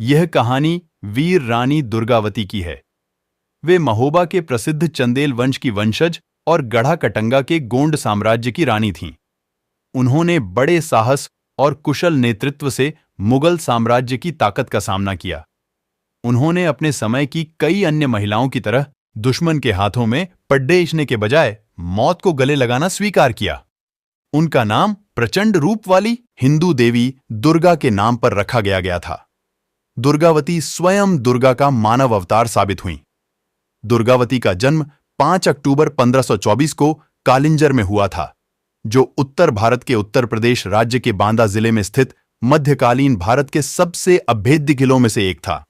यह कहानी वीर रानी दुर्गावती की है। वे महोबा के प्रसिद्ध चंदेल वंश की वंशज और गढ़ाकटंगा के गोंड साम्राज्य की रानी थीं। उन्होंने बड़े साहस और कुशल नेतृत्व से मुगल साम्राज्य की ताकत का सामना किया। उन्होंने अपने समय की कई अन्य महिलाओं की तरह दुश्मन के हाथों में पड्डेशने के बजाय मौत को गले लगाना स्वीकार किया। उनका नाम प्रचंड रूप वाली हिंदू देवी दुर्गा के नाम पर रखा गया था। दुर्गावती स्वयं दुर्गा का मानव अवतार साबित हुई। दुर्गावती का जन्म 5 अक्टूबर 1524 को कालिंजर में हुआ था, जो उत्तर भारत के उत्तर प्रदेश राज्य के बांदा जिले में स्थित मध्यकालीन भारत के सबसे अभेद्य किलों में से एक था।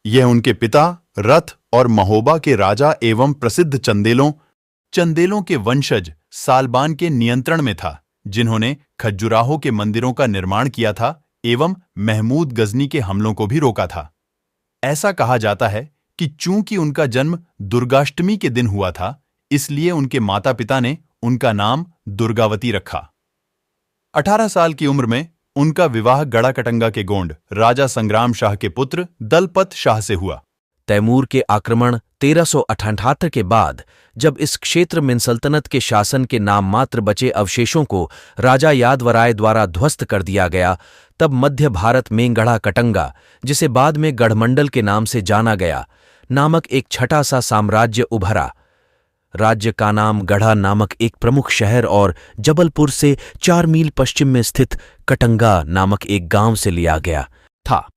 यह उनके पिता रथ और महोबा के राजा एवं प्रसिद्ध चंदेलों के वंशज सालबान के नियंत्रण में था, जिन्होंने खज्जुराहो के मंदिरों का निर्माण किया था एवं महमूद गजनी के हमलों को भी रोका था। ऐसा कहा जाता है कि चूंकि उनका जन्म दुर्गाष्टमी के दिन हुआ था, इसलिए उनके माता पिता ने उनका नाम दुर्गावती रखा। 18 साल की उम्र में उनका विवाह गढ़ाकटंगा के गोंड राजा संग्राम शाह के पुत्र दलपत शाह से हुआ। तैमूर के आक्रमण 1378 के बाद जब इस क्षेत्र में सल्तनत के शासन के नाम मात्र बचे अवशेषों को राजा यादवराय द्वारा ध्वस्त कर दिया गया, तब मध्य भारत में गढ़ाकटंगा, जिसे बाद में गढ़मंडल के नाम से जाना गया, नामक एक छठा सा साम्राज्य उभरा। राज्य का नाम गढ़ा नामक एक प्रमुख शहर और जबलपुर से 4 मील पश्चिम में स्थित कटंगा नामक एक गांव से लिया गया था।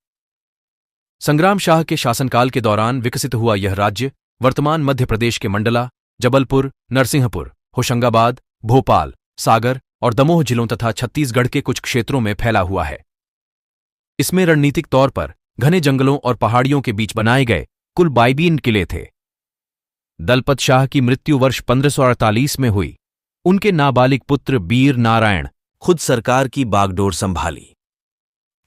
संग्राम शाह के शासनकाल के दौरान विकसित हुआ यह राज्य वर्तमान मध्य प्रदेश के मंडला, जबलपुर, नरसिंहपुर, होशंगाबाद, भोपाल, सागर और दमोह जिलों तथा छत्तीसगढ़ के कुछ क्षेत्रों में फैला हुआ है। इसमें रणनीतिक तौर पर घने जंगलों और पहाड़ियों के बीच बनाए गए कुल 22 किले थे। दलपत शाह की मृत्यु वर्ष 1548 में हुई। उनके नाबालिग पुत्र वीर नारायण खुद सरकार की बागडोर संभाली।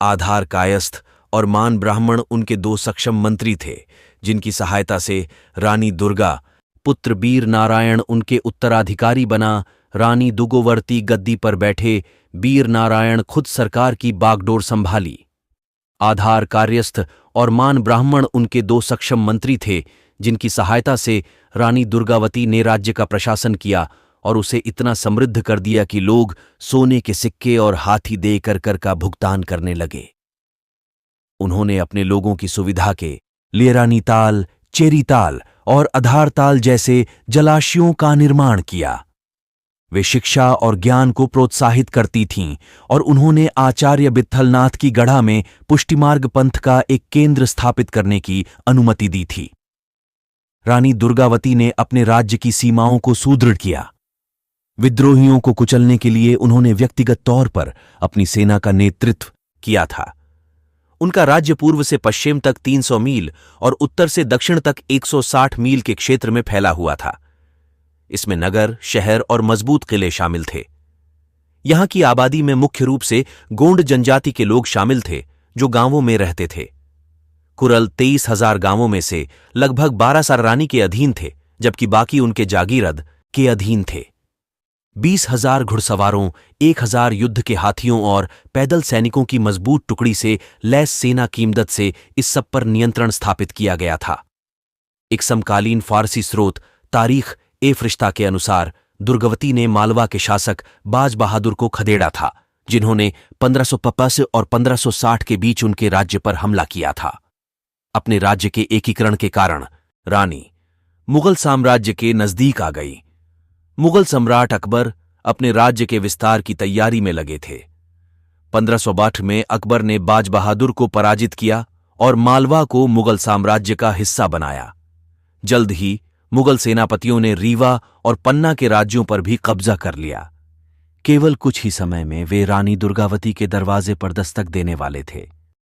आधार कायस्थ और मान ब्राह्मण उनके 2 सक्षम मंत्री थे, जिनकी सहायता से रानी दुर्गा पुत्र वीर नारायण उनके उत्तराधिकारी बना। रानी दुगोवर्ती गद्दी पर बैठे वीर नारायण खुद सरकार की बागडोर संभाली। आधार कार्यस्थ और मान ब्राह्मण उनके 2 सक्षम मंत्री थे, जिनकी सहायता से रानी दुर्गावती ने राज्य का प्रशासन किया और उसे इतना समृद्ध कर दिया कि लोग सोने के सिक्के और हाथी दे कर का भुगतान करने लगे। उन्होंने अपने लोगों की सुविधा के लिए रानीताल, चेरीताल और आधारताल जैसे जलाशयों का निर्माण किया। वे शिक्षा और ज्ञान को प्रोत्साहित करती थीं और उन्होंने आचार्य विट्ठलनाथ की गढ़ा में पुष्टिमार्ग पंथ का एक केंद्र स्थापित करने की अनुमति दी थी। रानी दुर्गावती ने अपने राज्य की सीमाओं को सुदृढ़ किया। विद्रोहियों को कुचलने के लिए उन्होंने व्यक्तिगत तौर पर अपनी सेना का नेतृत्व किया था। उनका राज्य पूर्व से पश्चिम तक 300 मील और उत्तर से दक्षिण तक 160 मील के क्षेत्र में फैला हुआ था। इसमें नगर, शहर और मजबूत किले शामिल थे। यहां की आबादी में मुख्य रूप से गोंड जनजाति के लोग शामिल थे, जो गांवों में रहते थे। कुरल 23,000 गांवों में से लगभग 12,000 रानी के अधीन थे, जबकि बाकी उनके जागीरद के अधीन थे। 20,000 घुड़सवारों, 1,000 युद्ध के हाथियों और पैदल सैनिकों की मजबूत टुकड़ी से लैस सेना की मदद से इस सब पर नियंत्रण स्थापित किया गया था। एक समकालीन फारसी स्रोत तारीख ए फरिश्ता के अनुसार दुर्गावती ने मालवा के शासक बाज बहादुर को खदेड़ा था, जिन्होंने 1555 और 1560 के बीच उनके राज्य पर हमला किया था। अपने राज्य के एकीकरण के कारण रानी मुगल साम्राज्य के नजदीक आ गई। मुगल सम्राट अकबर अपने राज्य के विस्तार की तैयारी में लगे थे। 1562 में अकबर ने बाज बहादुर को पराजित किया और मालवा को मुगल साम्राज्य का हिस्सा बनाया। जल्द ही मुगल सेनापतियों ने रीवा और पन्ना के राज्यों पर भी कब्जा कर लिया। केवल कुछ ही समय में वे रानी दुर्गावती के दरवाजे पर दस्तक देने वाले थे।